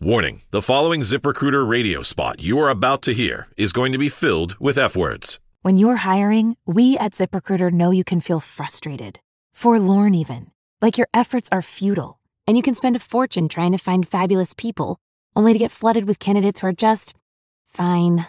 Warning, the following ZipRecruiter radio spot you are about to hear is going to be filled with F-words. When you're hiring, we at ZipRecruiter know you can feel frustrated, forlorn even, like your efforts are futile, and you can spend a fortune trying to find fabulous people, only to get flooded with candidates who are just fine.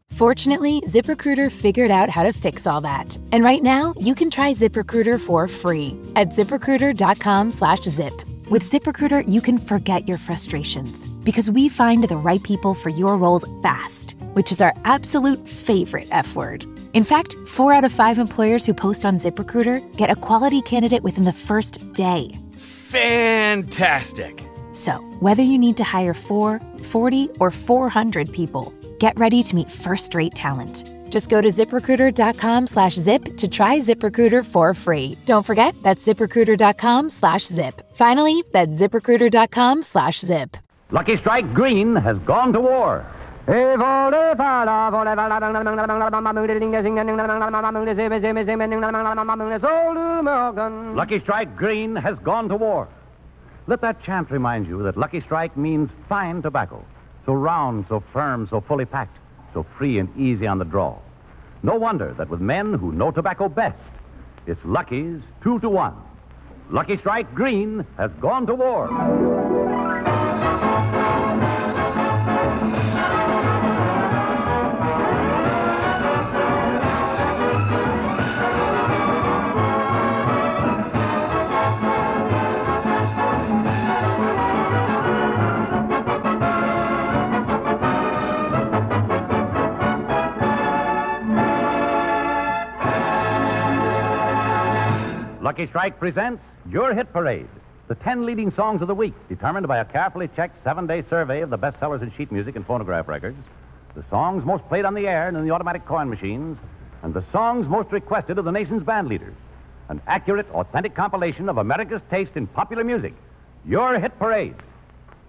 Fortunately, ZipRecruiter figured out how to fix all that. And right now, you can try ZipRecruiter for free at ZipRecruiter.com/zip. With ZipRecruiter, you can forget your frustrations because we find the right people for your roles fast, which is our absolute favorite F word. In fact, 4 out of 5 employers who post on ZipRecruiter get a quality candidate within the first day. Fantastic! So, whether you need to hire 4, 40, or 400 people, get ready to meet first-rate talent. Just go to ZipRecruiter.com/zip to try ZipRecruiter for free. Don't forget, that's ZipRecruiter.com/zip. Finally, that's ZipRecruiter.com/zip. Lucky Strike Green has gone to war. Lucky Strike Green has gone to war. Let that chant remind you that Lucky Strike means fine tobacco. So round, so firm, so fully packed, so free and easy on the draw. No wonder that with men who know tobacco best, it's Lucky's 2-to-1. Lucky Strike Green has gone to war. Lucky Strike presents Your Hit Parade, the 10 leading songs of the week, determined by a carefully checked 7-day survey of the bestsellers in sheet music and phonograph records, the songs most played on the air and in the automatic coin machines, and the songs most requested of the nation's band leaders. An accurate, authentic compilation of America's taste in popular music. Your Hit Parade.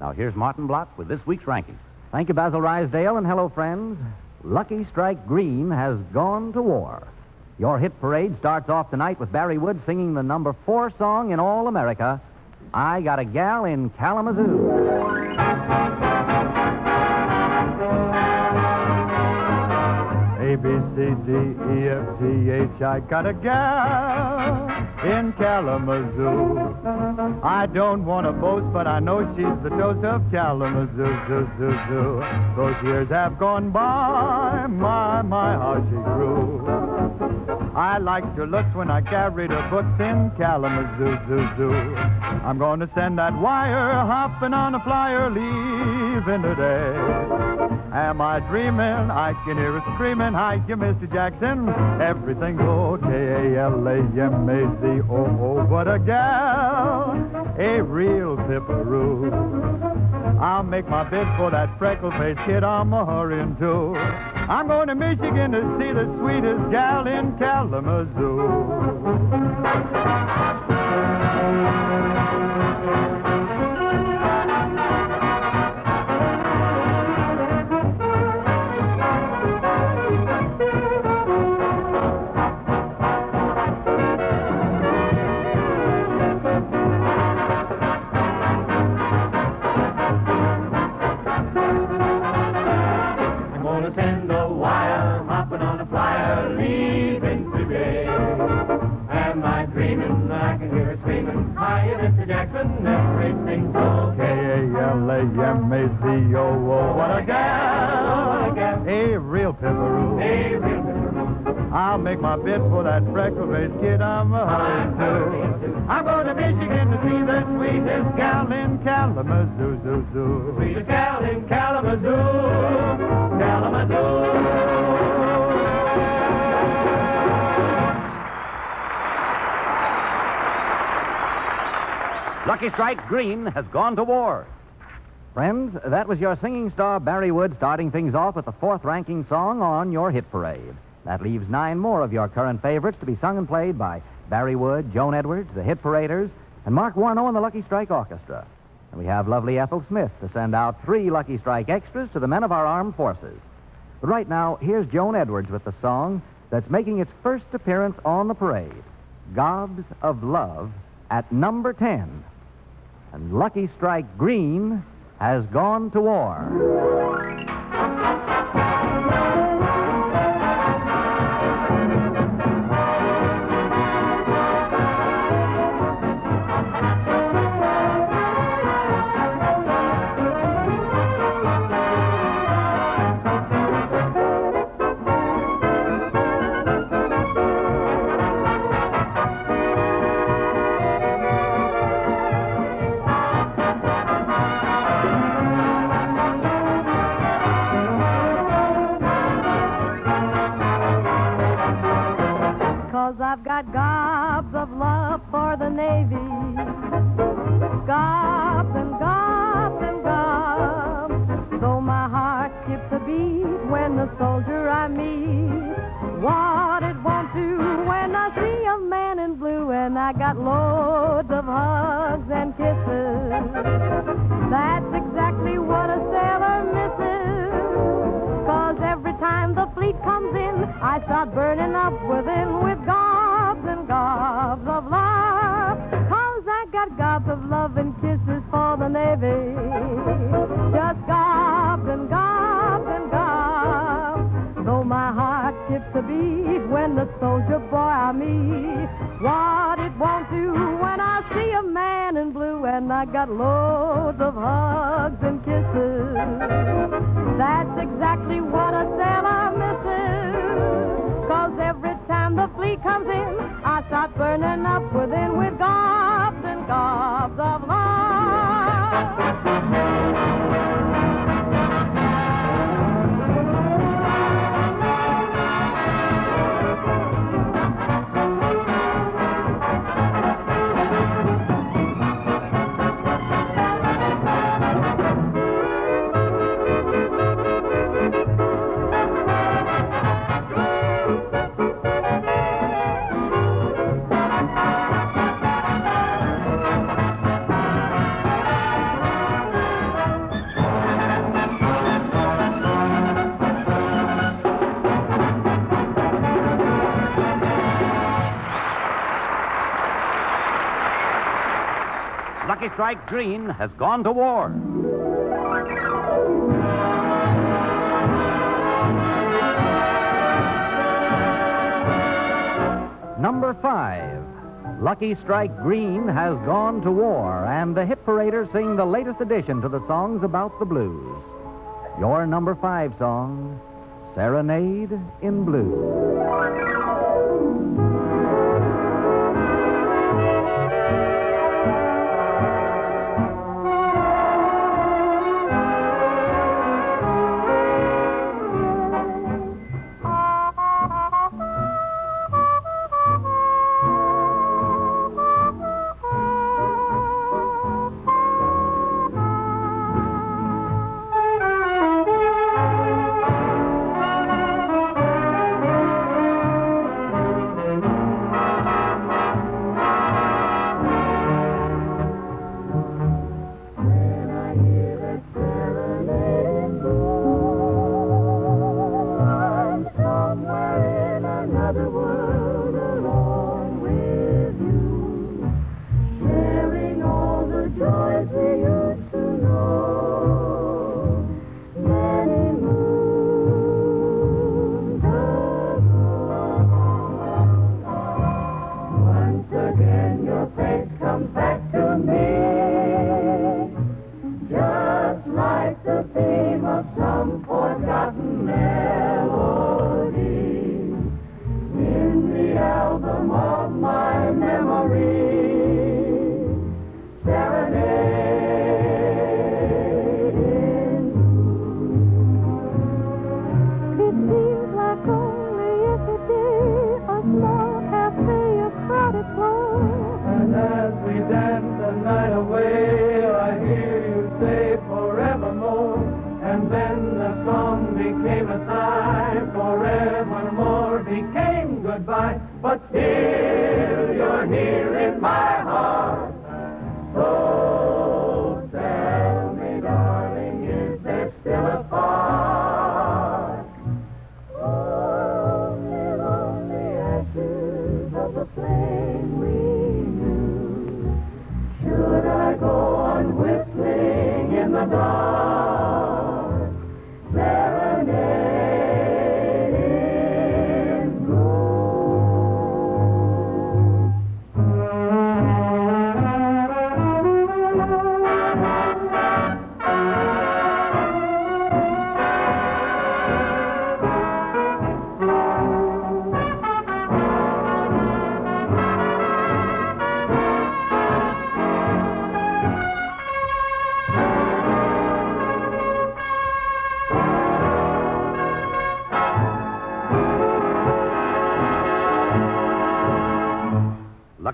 Now here's Martin Block with this week's ranking. Thank you, Basil Rysdale, and hello, friends. Lucky Strike Green has gone to war. Your Hit Parade starts off tonight with Barry Wood singing the number 4 song in all America, I Got a Gal in Kalamazoo. A, B, C, D, E, F, G, H, I got a gal in Kalamazoo. I don't want to boast, but I know she's the toast of Kalamazoo, zoo, zoo, zoo. Those years have gone by, my, how she grew. I liked her looks when I carried her books in Kalamazoo, zoo, zoo. I'm going to send that wire hopping on a flyer, leaving today. Am I dreaming? I can hear her screaming, hi, you Mr. Jackson. Everything's okay, Kalamazoo. What a gal, a real pipperoo. I'll make my bid for that freckle-faced kid I'm a-hurrying to. I'm going to Michigan to see the sweetest gal in Kalamazoo. Send a wire, hopping on a flyer, leaving today. Am I dreaming? I can hear her screaming, hi, Mr. Jackson, everything's okay. Kalamazoo. What a gal, a real pipperoo. I'll make my bid for that freckle-faced kid I'm a-hurrying to. I'm going to Michigan to see the sweetest gal in Kalamazoo, zoo, zoo. Sweetest gal in Kalamazoo, Kalamazoo. Lucky Strike Green has gone to war. Friends, that was your singing star, Barry Wood, starting things off with the 4th ranking song on Your Hit Parade. That leaves 9 more of your current favorites to be sung and played by Barry Wood, Joan Edwards, the Hit Paraders, and Mark Warno and the Lucky Strike Orchestra. And we have lovely Ethel Smith to send out 3 Lucky Strike extras to the men of our armed forces. But right now, here's Joan Edwards with the song that's making its first appearance on the parade, Gobs of Love, at number 10. And Lucky Strike Green has gone to war. I've got gobs of love for the Navy. Gobs and gobs and gobs. Though my heart skips a beat when the soldier I meet. What it won't do when I see a man in blue, and I got loads of hugs and kisses. That's exactly what a sailor misses. 'Cause every time the fleet comes in, I start burning up within with gobs and gobs of love. 'Cause I got gobs of love and kisses for the Navy. Just gobs and gobs and gobs. Though my heart skips a beat when the soldier boy I meet. What it won't do when I see a man in blue, and I got loads of hugs and kisses. That's exactly what a sailor misses. 'Cause every time the fleet comes in, I start burning up within with gobs and gobs of love. Lucky Strike Green has gone to war. Number 5, Lucky Strike Green has gone to war, and the hit paraders sing the latest addition to the songs about the blues. Your number 5 song, Serenade in Blue.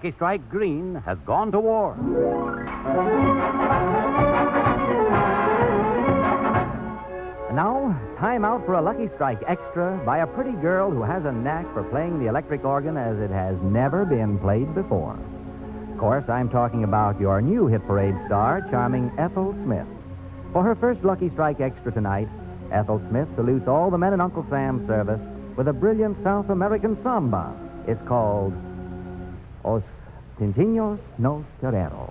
Lucky Strike Green has gone to war. And now, time out for a Lucky Strike Extra by a pretty girl who has a knack for playing the electric organ as it has never been played before. Of course, I'm talking about your new hit parade star, charming Ethel Smith. For her first Lucky Strike Extra tonight, Ethel Smith salutes all the men in Uncle Sam's service with a brilliant South American samba. It's called Os Tintinos Nos Toreros.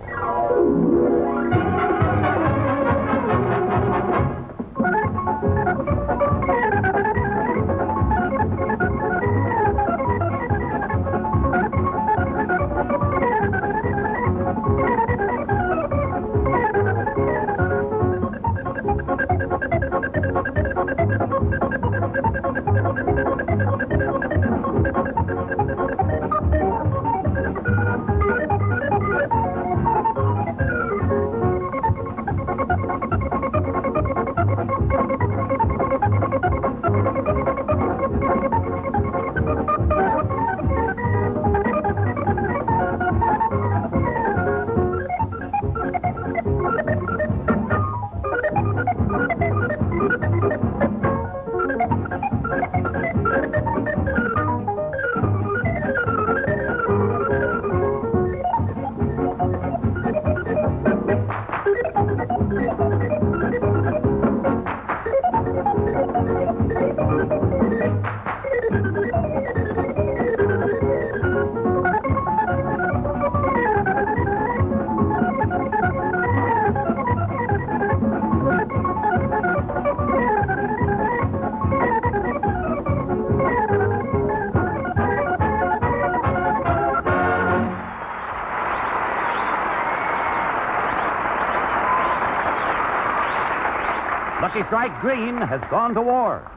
Lucky Strike Green has gone to war.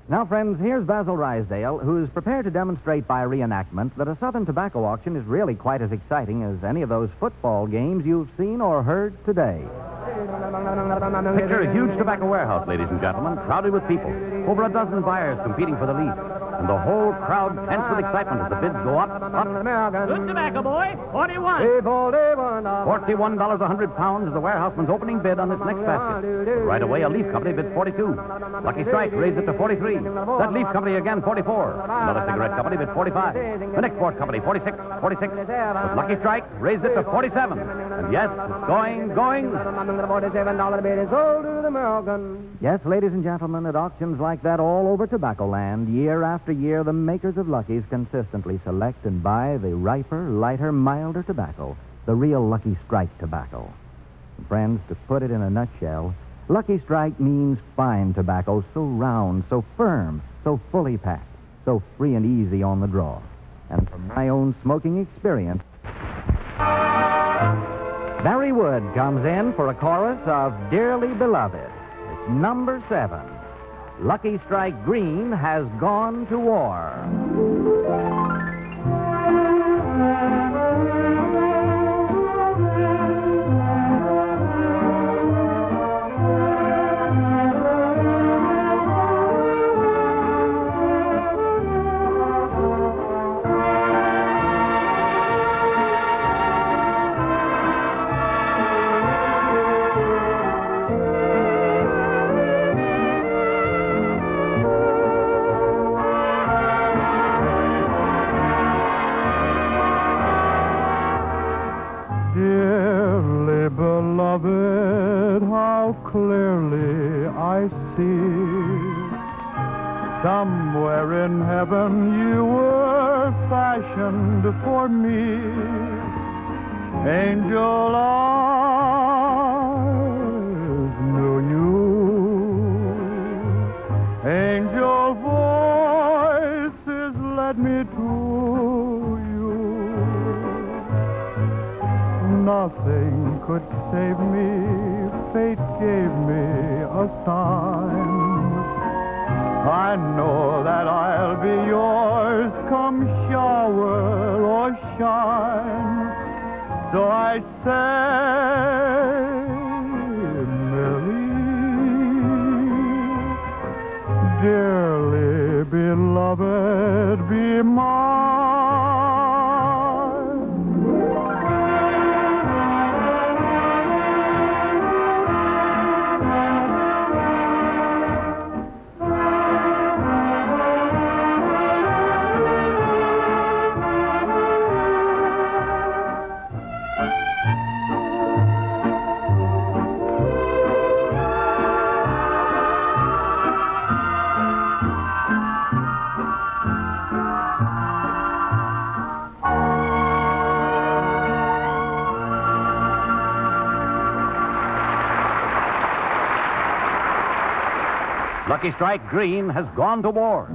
Now, friends, here's Basil Rysdale, who's prepared to demonstrate by reenactment that a Southern tobacco auction is really quite as exciting as any of those football games you've seen or heard today. Picture a huge tobacco warehouse, ladies and gentlemen, crowded with people. Over a dozen buyers competing for the lead. And the whole crowd tense with excitement as the bids go up. Good tobacco, boy. 41. $41 £100 is the warehouseman's opening bid on this next basket. Right away, a leaf company bids 42. Lucky Strike raised it to 43. That leaf company again, 44. Another cigarette company bids 45. An export company, 46. But Lucky Strike raised it to 47. And yes, it's going. $47 bid is sold to the American. Yes, ladies and gentlemen, at auctions like that all over tobacco land, year after year, the makers of Lucky's consistently select and buy the riper, lighter, milder tobacco, the real Lucky Strike tobacco. And friends, to put it in a nutshell, Lucky Strike means fine tobacco, so round, so firm, so fully packed, so free and easy on the draw. And from my own smoking experience, Barry Wood comes in for a chorus of Dearly Beloved. It's number 7. Lucky Strike Green has gone to war. Dearly beloved, how clearly I see. Somewhere in heaven you were fashioned for me. Angel eyes knew you. Angel voices led me to you. Nothing could save me, fate gave me a sign. I know that I'll be yours come shower or shine. So I say, Millie, dearly beloved, be mine. Lucky Strike Green has gone to war.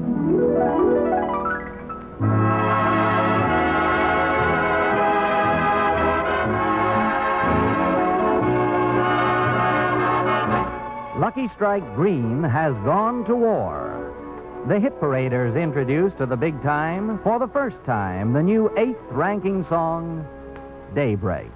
Lucky Strike Green has gone to war. The Hit Paraders introduce to the big time, for the first time, the new 8th ranking song, Daybreak.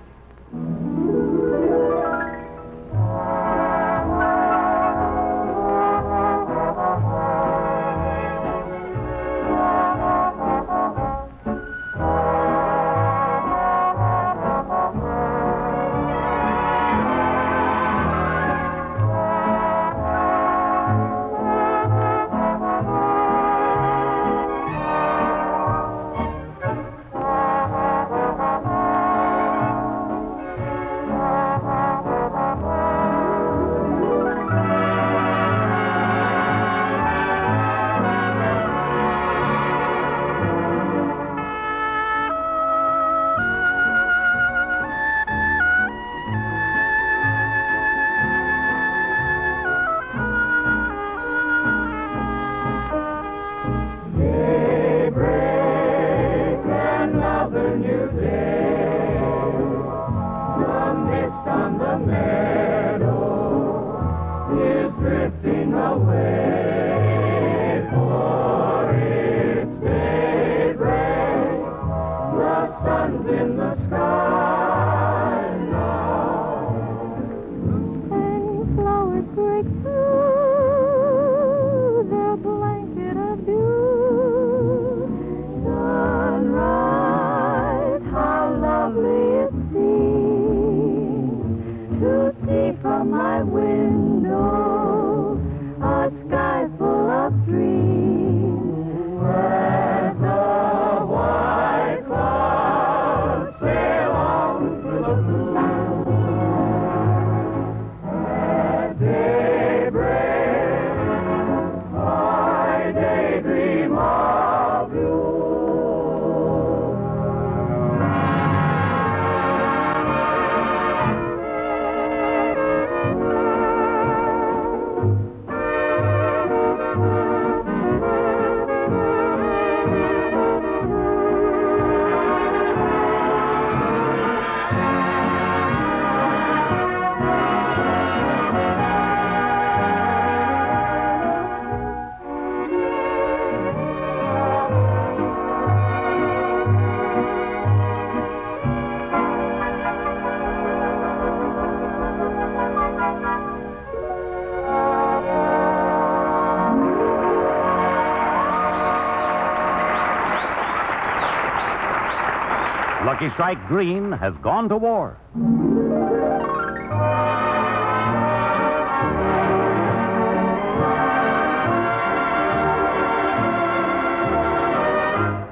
Lucky Strike Green has gone to war.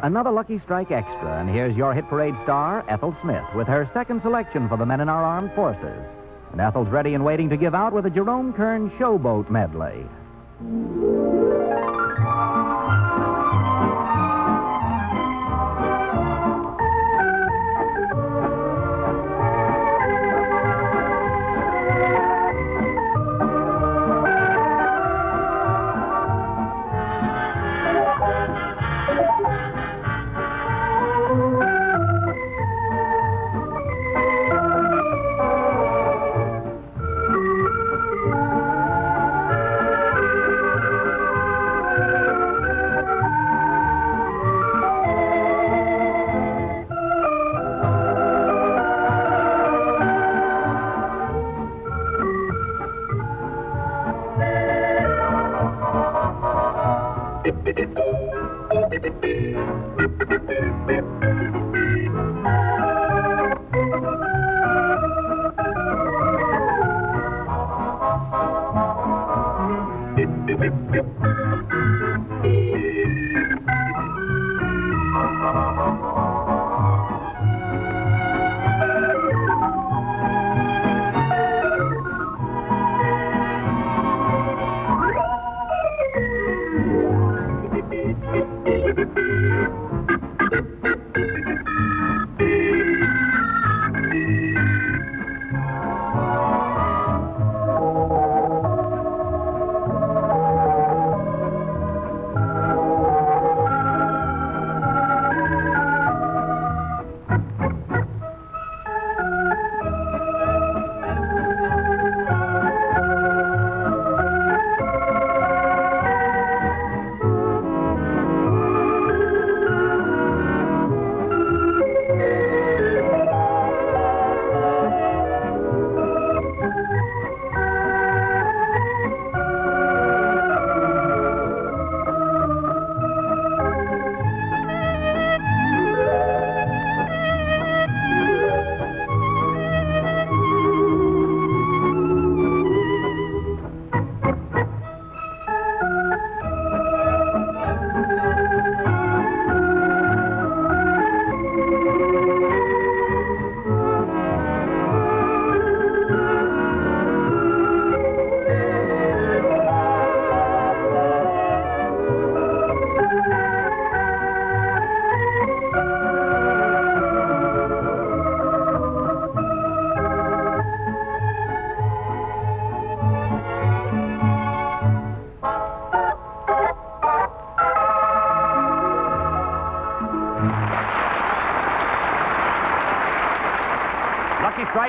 Another Lucky Strike Extra, and here's your Hit Parade star, Ethel Smith, with her second selection for the men in our armed forces. And Ethel's ready and waiting to give out with a Jerome Kern Showboat medley.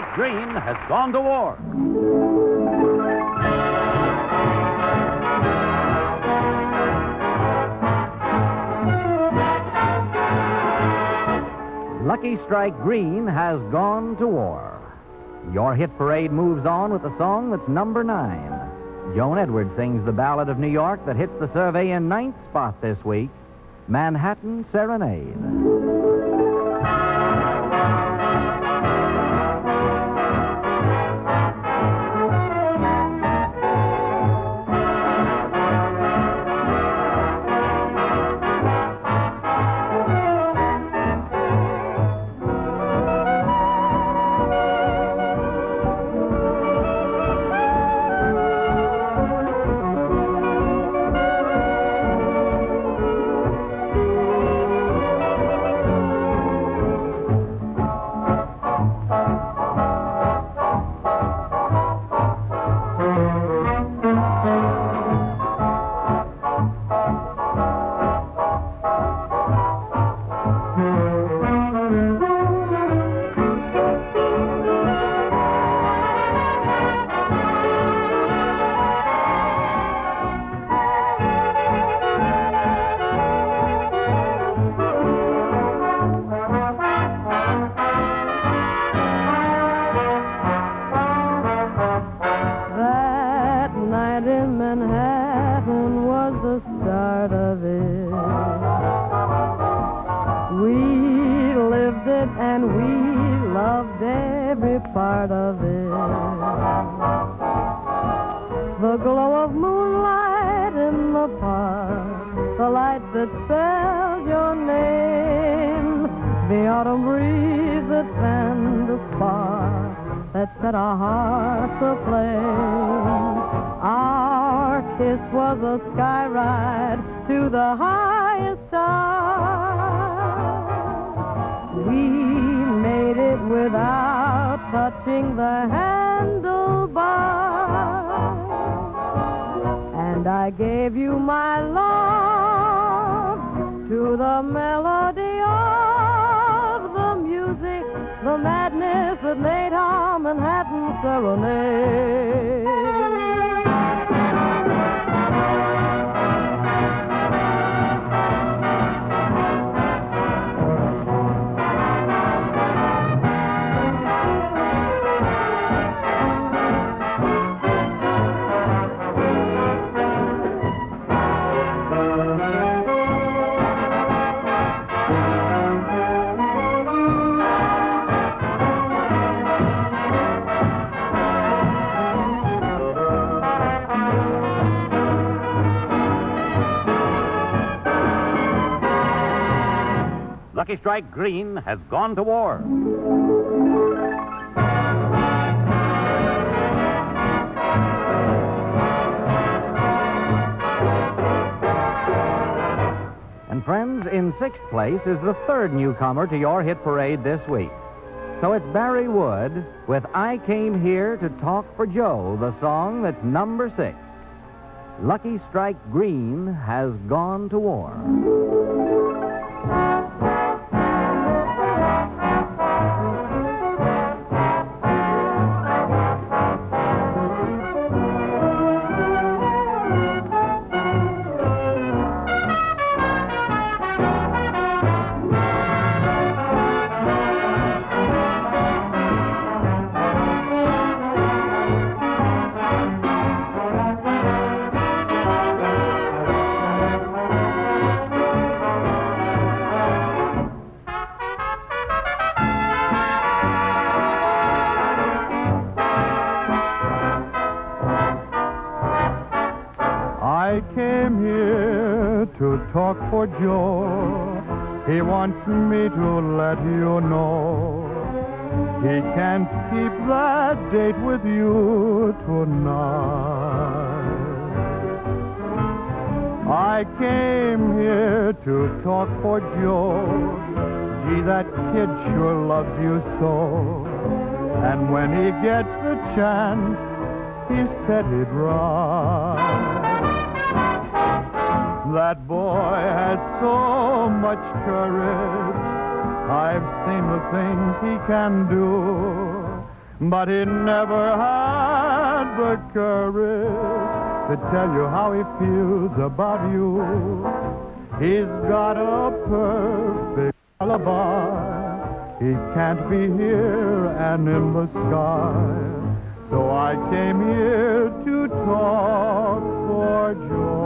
Strike Green has gone to war. Lucky Strike Green has gone to war. Your hit parade moves on with a song that's number 9. Joan Edwards sings the Ballad of New York that hits the survey in 9th spot this week, Manhattan Serenade. Manhattan was the start of it. We lived it and we loved every part of it. The glow of moonlight in the park, the light that spelled your name, the autumn breeze that fanned the spark that set our hearts aflame. Our kiss was a sky ride to the highest star. We made it without touching the handlebar. And I gave you my love to the melody of the music, the madness that made our Manhattan Serenade. Lucky Strike Green has gone to war. And friends, in 6th place is the third newcomer to your hit parade this week. So it's Barry Wood with I Came Here to Talk for Joe, the song that's number 6. Lucky Strike Green has gone to war. I came here to talk for Joe. He wants me to let you know he can't keep that date with you tonight. I came here to talk for Joe. Gee, that kid sure loves you so. And when he gets the chance, he said he'd ride. That boy has so much courage. I've seen the things he can do. but he never had the courage to tell you how he feels about you. He's got a perfect alibi. He can't be here and in the sky. So I came here to talk for joy.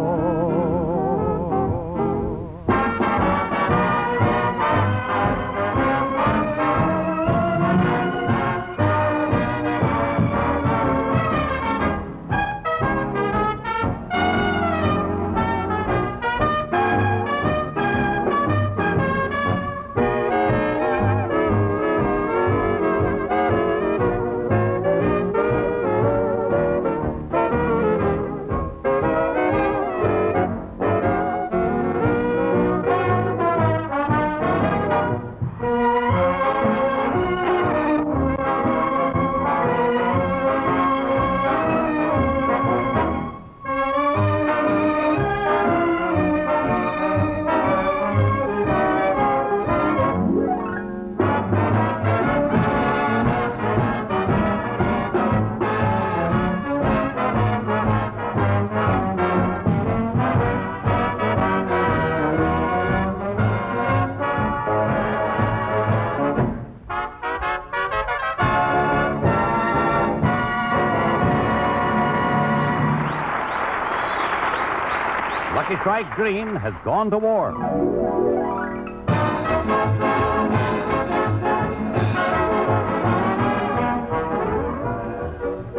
Lucky Strike Green has gone to war.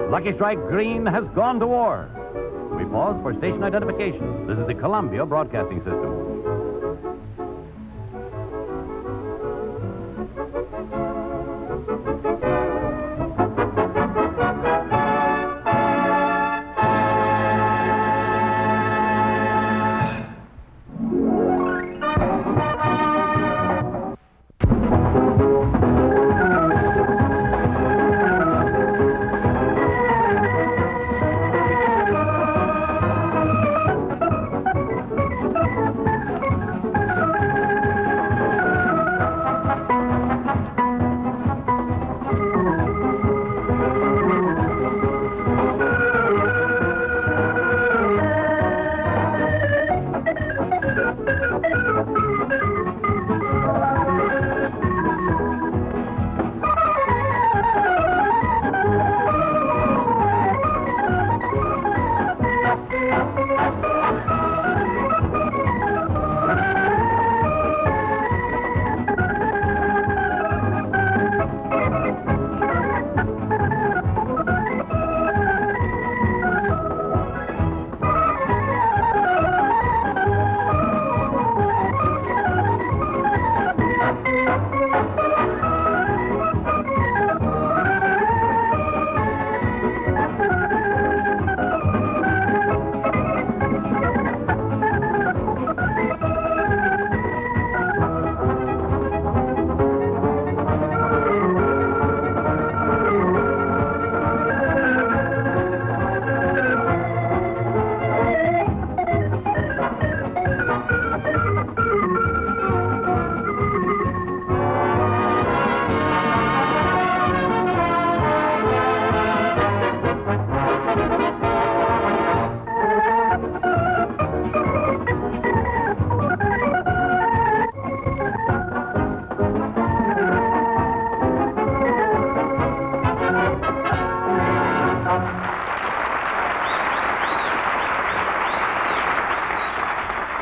Lucky Strike Green has gone to war. We pause for station identification. This is the Columbia Broadcasting System.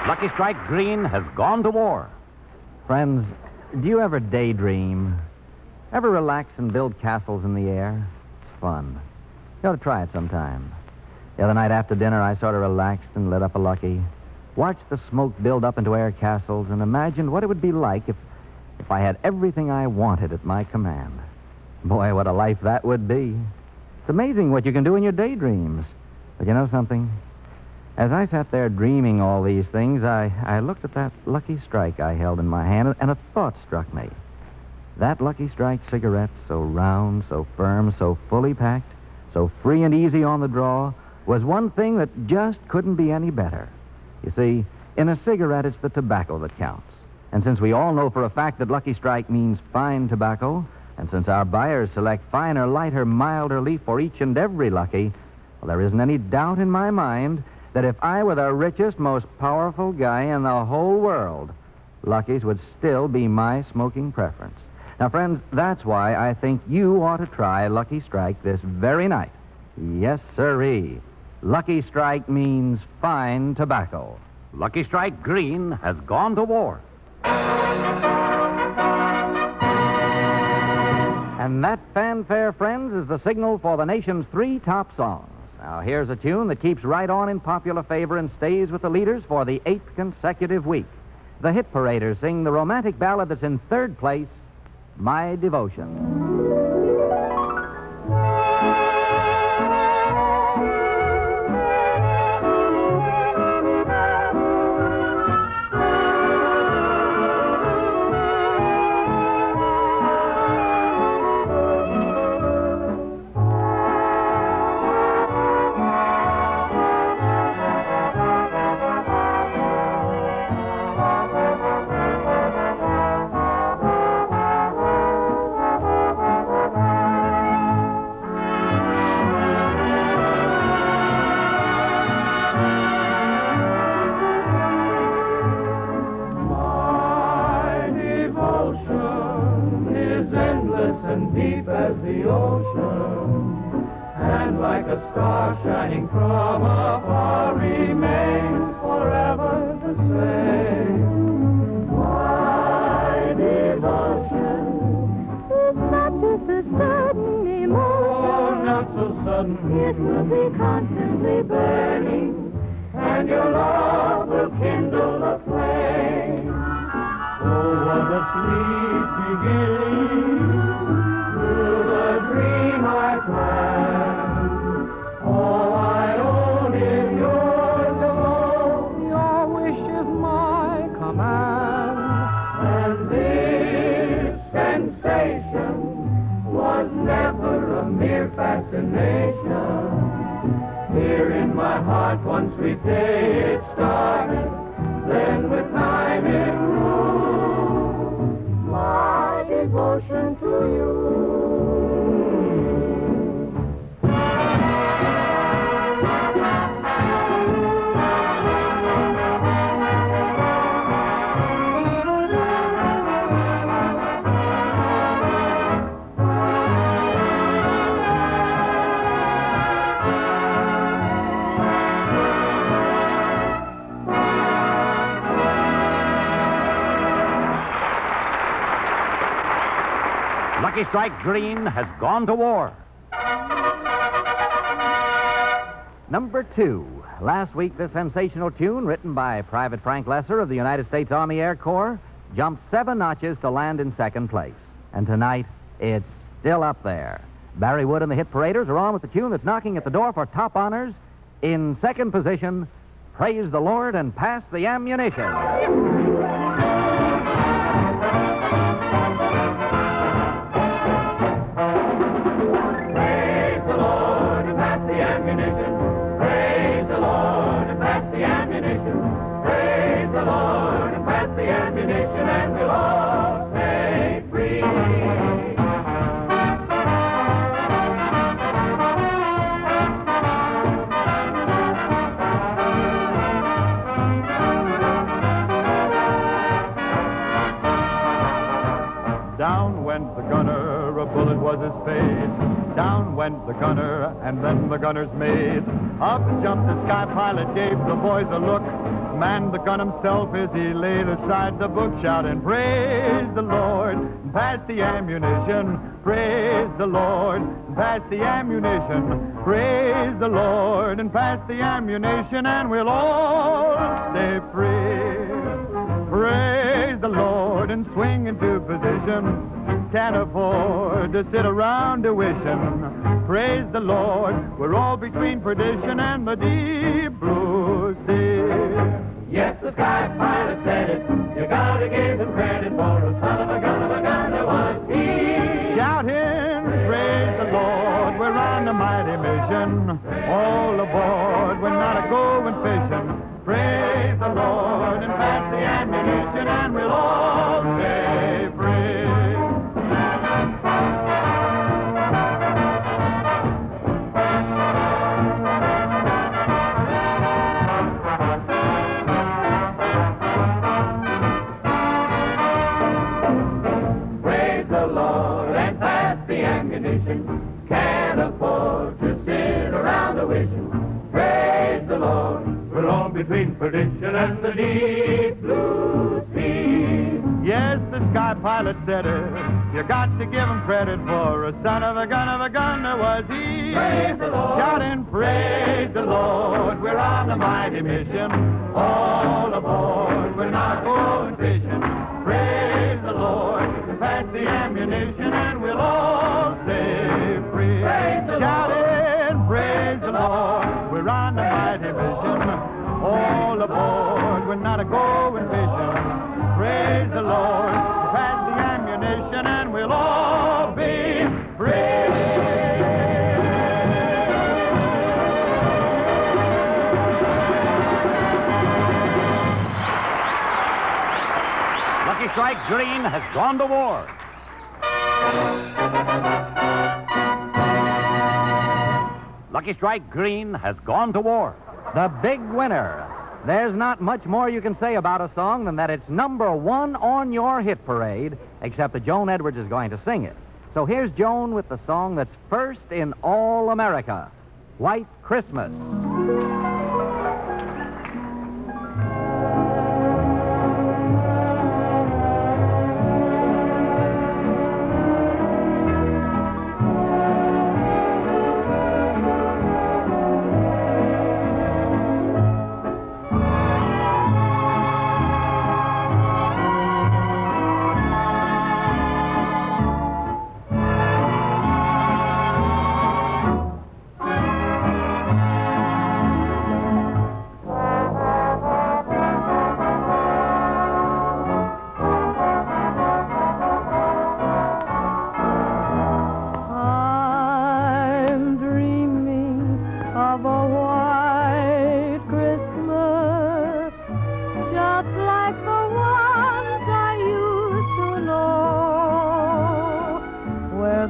Lucky Strike Green has gone to war. Friends, do you ever daydream? Ever relax and build castles in the air? It's fun. You ought to try it sometime. The other night after dinner, I sort of relaxed and lit up a Lucky, watched the smoke build up into air castles, and imagined what it would be like if I had everything I wanted at my command. Boy, what a life that would be. It's amazing what you can do in your daydreams. But you know something? As I sat there dreaming all these things, I looked at that Lucky Strike I held in my hand, and a thought struck me. That Lucky Strike cigarette, so round, so firm, so fully packed, so free and easy on the draw, was one thing that just couldn't be any better. You see, in a cigarette, it's the tobacco that counts. And since we all know for a fact that Lucky Strike means fine tobacco, And since our buyers select finer, lighter, milder leaf for each and every Lucky, well, there isn't any doubt in my mind that if I were the richest, most powerful guy in the whole world, Lucky's would still be my smoking preference. Now, friends, that's why I think you ought to try Lucky Strike this very night. Yes, sirree. Lucky Strike means fine tobacco. Lucky Strike Green has gone to war. And that fanfare, friends, is the signal for the nation's 3 top songs. Now, here's a tune that keeps right on in popular favor and stays with the leaders for the 8th consecutive week. The Hit Paraders sing the romantic ballad that's in 3rd place, My Devotion. Deep as the ocean, and like a star shining from afar, remains forever the same. My devotion is not just a sudden emotion. Oh, not so sudden. It will be constantly burning, and your love will kindle a flame. Oh, what a sweet beginning to the dream I planned. All I own is yours alone. your wish is my command. And this sensation was never a mere fascination. Here in my heart one sweet day it started, then with time it grew. My devotion to you. Lucky Strike Green has gone to war. Number 2. Last week, this sensational tune, written by Private Frank Lesser of the United States Army Air Corps, jumped 7 notches to land in 2nd place. And tonight, it's still up there. Barry Wood and the Hit Paraders are on with the tune that's knocking at the door for top honors. In 2nd position, Praise the Lord and Pass the Ammunition. And we'll all stay free. Down went the gunner, a bullet was his fate. Down went the gunner, and then the gunner's mate. Up jumped the sky pilot, gave the boys a look. Manned the gun himself as he laid aside the book, shouting, Praise the Lord, and pass the ammunition. Praise the Lord, and pass the ammunition. Praise the Lord, and pass the ammunition, and we'll all stay free. Praise the Lord, and swing into position. Can't afford to sit around a wishing. Praise the Lord, we're all between perdition and the deep blue sea. Yes, the sky pilot said it. You gotta give him credit for a son of a gun that was he. Shouting, praise the Lord, we're on a mighty mission. All aboard, we're not a-going fishing. Praise the Lord and pass the ammunition, and we'll all stay free. along between perdition and the deep blue sea. Yes, the sky pilot said it. You got to give him credit for a son of a gun was he. Praise the Lord. Shouting, praise the Lord. We're on a mighty mission. All aboard. We're not going fishing. Praise the Lord. Pass the ammunition and we'll all stay free. Praise the Shouting, praise the Lord. We're on a mighty mission. All aboard. We're not going fishing. Praise the Lord, pass the ammunition, and we'll all be free. Lucky Strike Green has gone to war. Lucky Strike Green has gone to war. The big winner. There's not much more you can say about a song than that it's number one on your hit parade, except that Joan Edwards is going to sing it. So here's Joan with the song that's first in all America, White Christmas.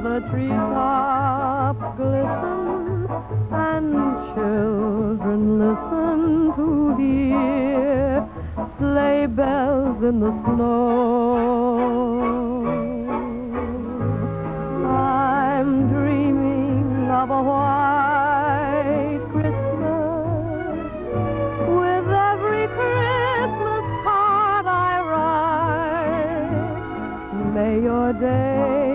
The treetops glisten and children listen to hear sleigh bells in the snow. I'm dreaming of a white Christmas. With every Christmas card I write, may your days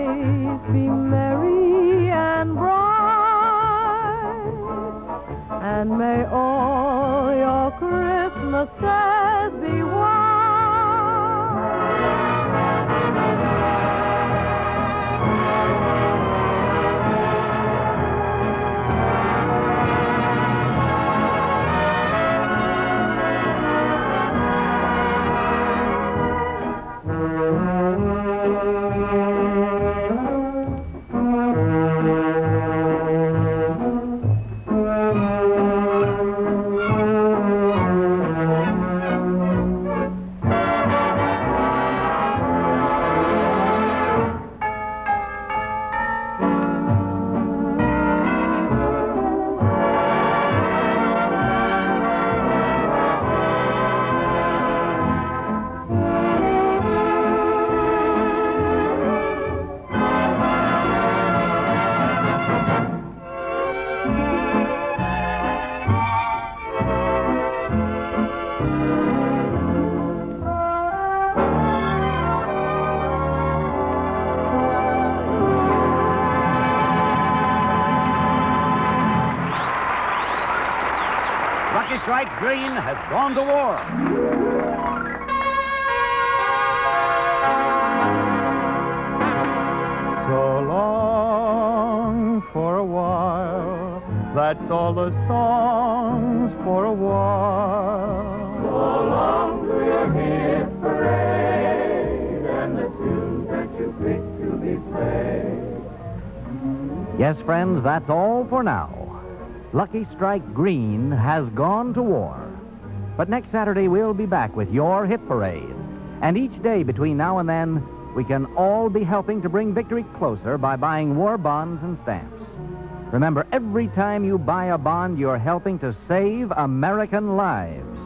be merry and bright, and may all your Christmases be white. Lucky Strike Green has gone to war. So long for a while, that's all the songs for a while. So long to your hit parade and the tunes that you picked to be played. Yes, friends, that's all for now. Lucky Strike Green has gone to war. But next Saturday, we'll be back with your hit parade. And each day between now and then, we can all be helping to bring victory closer by buying war bonds and stamps. Remember, every time you buy a bond, you're helping to save American lives.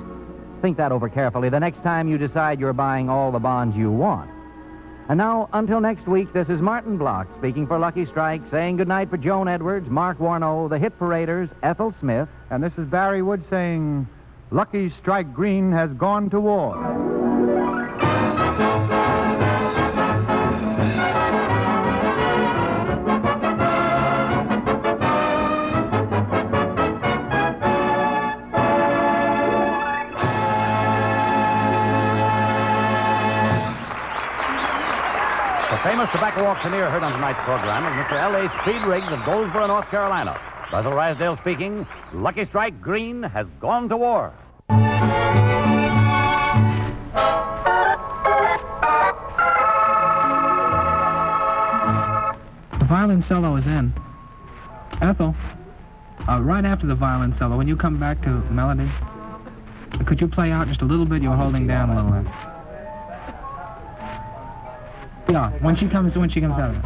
Think that over carefully the next time you decide you're buying all the bonds you want. And now, until next week, this is Martin Block speaking for Lucky Strike, saying goodnight for Joan Edwards, Mark Warnow, the Hit Paraders, Ethel Smith. And this is Barry Wood saying, Lucky Strike Green has gone to war. The famous tobacco auctioneer heard on tonight's program is Mr. L.A. Speed Riggs of Goldsboro, North Carolina. Basil Rasdale speaking. Lucky Strike Green has gone to war. The violin solo is in. Ethel, right after the violin solo, when you come back to melody, could you play out just a little bit? You're holding down a little bit. Yeah, when she comes out of it.